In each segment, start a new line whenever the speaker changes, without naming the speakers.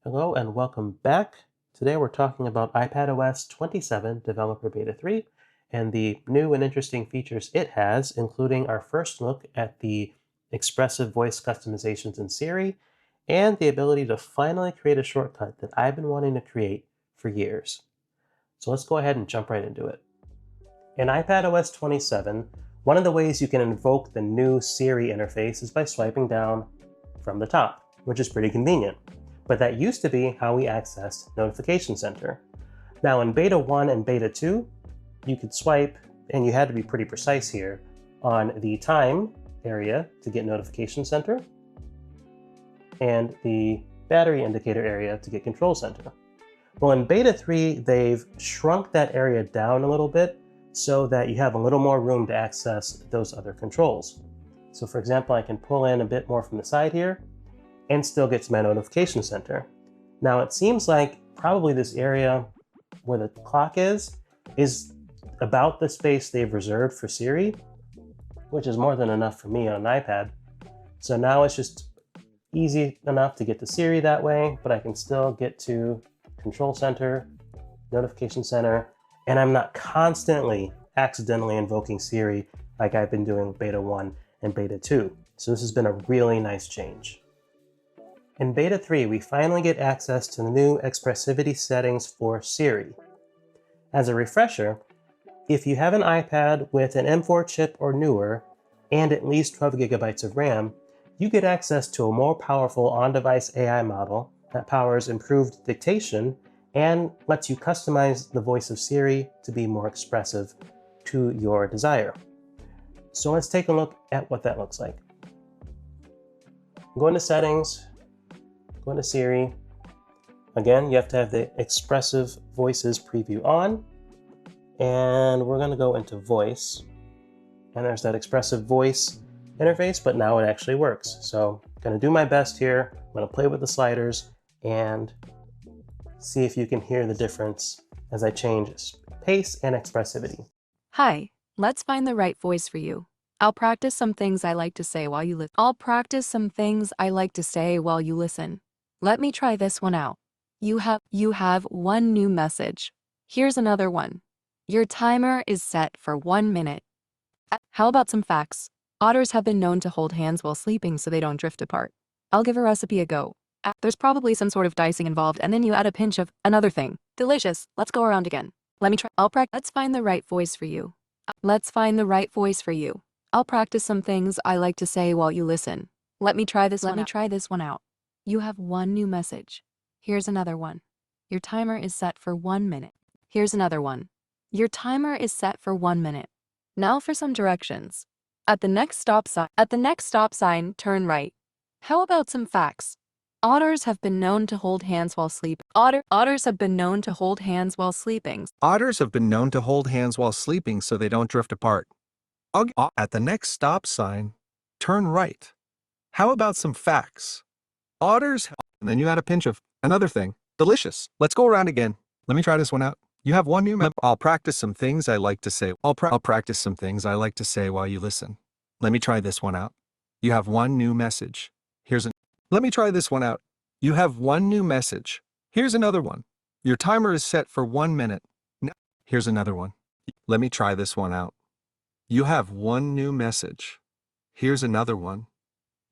Hello and welcome back. Today we're talking about iPadOS 27 Developer Beta 3 and the new and interesting features it has, including our first look at the expressive voice customizations in Siri and the ability to finally create a shortcut that I've been wanting to create for years. So let's go ahead and jump right into it. In iPadOS 27, one of the ways you can invoke the new Siri interface is by swiping down from the top, which is pretty convenient. But that used to be how we accessed Notification Center. Now in Beta 1 and Beta 2, you could swipe, and you had to be pretty precise here, on the time area to get Notification Center, and the battery indicator area to get Control Center. Well, in Beta 3, they've shrunk that area down a little bit so that you have a little more room to access those other controls. So for example, I can pull in a bit more from the side here, and still get to my Notification Center. Now it seems like probably this area where the clock is about the space they've reserved for Siri, which is more than enough for me on an iPad. So now it's just easy enough to get to Siri that way, but I can still get to Control Center, Notification Center, and I'm not constantly accidentally invoking Siri like I've been doing with Beta 1 and Beta 2. So this has been a really nice change. In Beta 3, we finally get access to the new expressivity settings for Siri. As a refresher, if you have an iPad with an M4 chip or newer, and at least 12 gigabytes of RAM, you get access to a more powerful on-device AI model that powers improved dictation and lets you customize the voice of Siri to be more expressive to your desire. So let's take a look at what that looks like. Go into Settings, go into Siri. Again, you have to have the Expressive Voices preview on. And we're going to go into Voice. And there's that Expressive Voice interface, but now it actually works. So I'm going to do my best here. I'm going to play with the sliders and see if you can hear the difference as I change pace and expressivity.
Hi, let's find the right voice for you. I'll practice some things I like to say while you listen. Let me try this one out. You have one new message. Here's another one. Your timer is set for 1 minute. How about some facts? Otters have been known to hold hands while sleeping so they don't drift apart. I'll give a recipe a go. There's probably some sort of dicing involved, and then you add a pinch of another thing. Delicious. Let's go around again. Let me try. Let's find the right voice for you. I'll practice some things I like to say while you listen. Let me try this one out. You have one new message. Here's another one. Your timer is set for 1 minute. Here's another one. Your timer is set for 1 minute. Now for some directions. At the next stop sign, turn right. How about some facts? Otters have been known to hold hands while sleeping. Otters have been known to hold hands while sleeping.
Otters have been known to hold hands while sleeping so they don't drift apart. At the next stop sign, turn right. How about some facts? Otters, and then you add a pinch of another thing. Delicious. Let's go around again. Let me try this one out. You have one new I'll practice some things I like to say. I'll practice some things I like to say while you listen. Let me try this one out. You have one new message. Let me try this one out. You have one new message. Here's another one. Your timer is set for 1 minute. Here's another one. Let me try this one out. You have one new message. Here's another one.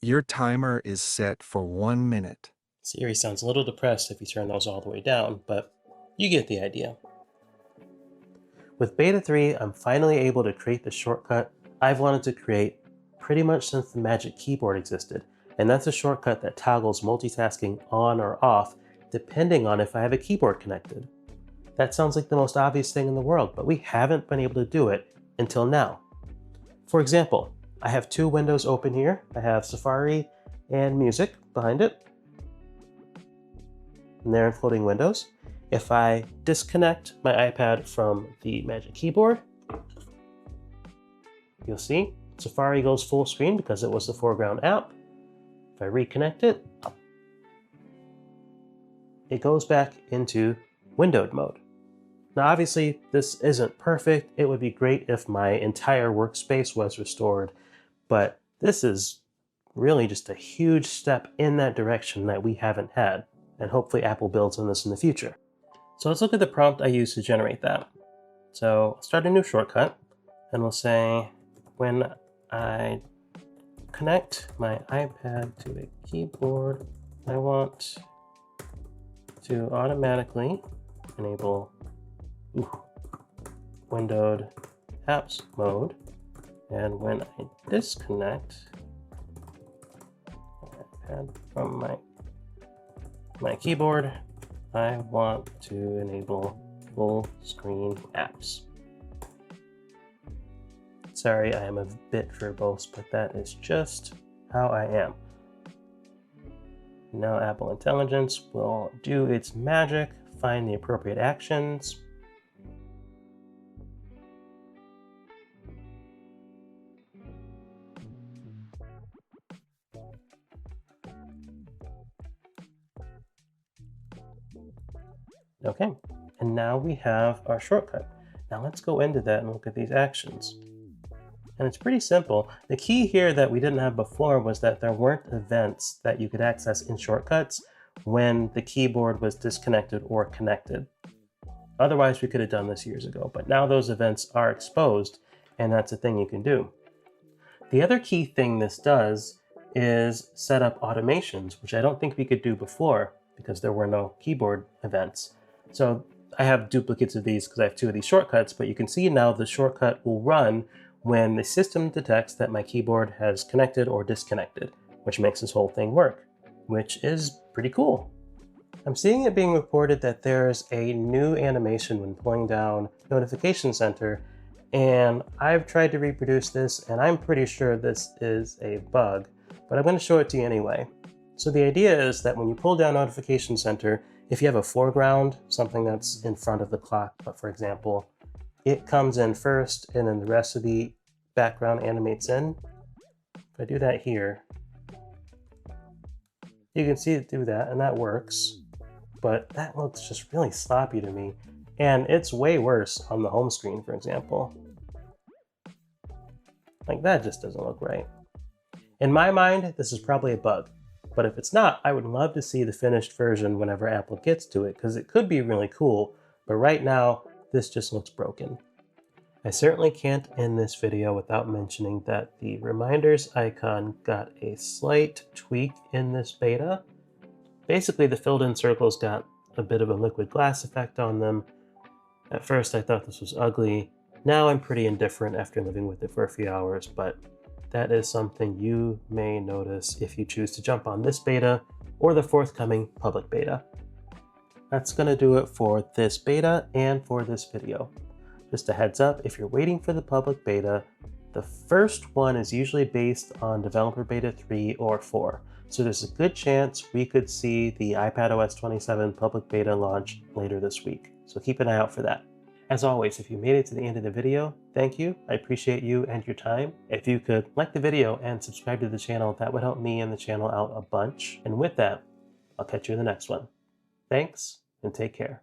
Your timer is set for 1 minute.
Siri sounds a little depressed if you turn those all the way down, but you get the idea. With Beta 3, I'm finally able to create the shortcut I've wanted to create pretty much since the Magic Keyboard existed, and that's a shortcut that toggles multitasking on or off depending on if I have a keyboard connected. That sounds like the most obvious thing in the world, but we haven't been able to do it until now. For example, I have two windows open here. I have Safari and Music behind it, and they're in floating windows. If I disconnect my iPad from the Magic Keyboard, you'll see Safari goes full screen because it was the foreground app. If I reconnect it, it goes back into windowed mode. Now obviously this isn't perfect. It would be great if my entire workspace was restored, but this is really just a huge step in that direction that we haven't had and hopefully Apple builds on this in the future. So let's look at the prompt I used to generate that. So I'll start a new shortcut, and we'll say, when I connect my iPad to a keyboard, I want to automatically enable windowed apps mode. And when I disconnect my iPad from my keyboard, I want to enable full screen apps. Sorry, I am a bit verbose, but that is just how I am. Now Apple Intelligence will do its magic, find the appropriate actions. Okay, and now we have our shortcut. Now let's go into that and look at these actions. And it's pretty simple. The key here that we didn't have before was that there weren't events that you could access in shortcuts when the keyboard was disconnected or connected. Otherwise, we could have done this years ago, but now those events are exposed, and that's a thing you can do. The other key thing this does is set up automations, which I don't think we could do before because there were no keyboard events. So I have duplicates of these because I have 2 of these shortcuts, but you can see now the shortcut will run when the system detects that my keyboard has connected or disconnected, which makes this whole thing work, which is pretty cool. I'm seeing it being reported that there's a new animation when pulling down Notification Center, and I've tried to reproduce this, and I'm pretty sure this is a bug, but I'm going to show it to you anyway. So the idea is that when you pull down Notification Center, if you have a foreground, something that's in front of the clock, for example, it comes in first and then the rest of the background animates in. If I do that here, you can see it do that, and that works, but that looks just really sloppy to me. And it's way worse on the home screen, for example. Like, that just doesn't look right. In my mind, this is probably a bug, but if it's not, I would love to see the finished version whenever Apple gets to it, because it could be really cool, but right now, this just looks broken. I certainly can't end this video without mentioning that the reminders icon got a slight tweak in this beta. Basically, the filled in circles got a bit of a liquid glass effect on them. At first, I thought this was ugly. Now I'm pretty indifferent after living with it for a few hours, but that is something you may notice if you choose to jump on this beta or the forthcoming public beta. That's going to do it for this beta and for this video. Just a heads up, if you're waiting for the public beta, the first one is usually based on developer beta 3 or 4. So there's a good chance we could see the iPadOS 27 public beta launch later this week. So keep an eye out for that. As always, if you made it to the end of the video, thank you. I appreciate you and your time. If you could like the video and subscribe to the channel, that would help me and the channel out a bunch. And with that, I'll catch you in the next one. Thanks, and take care.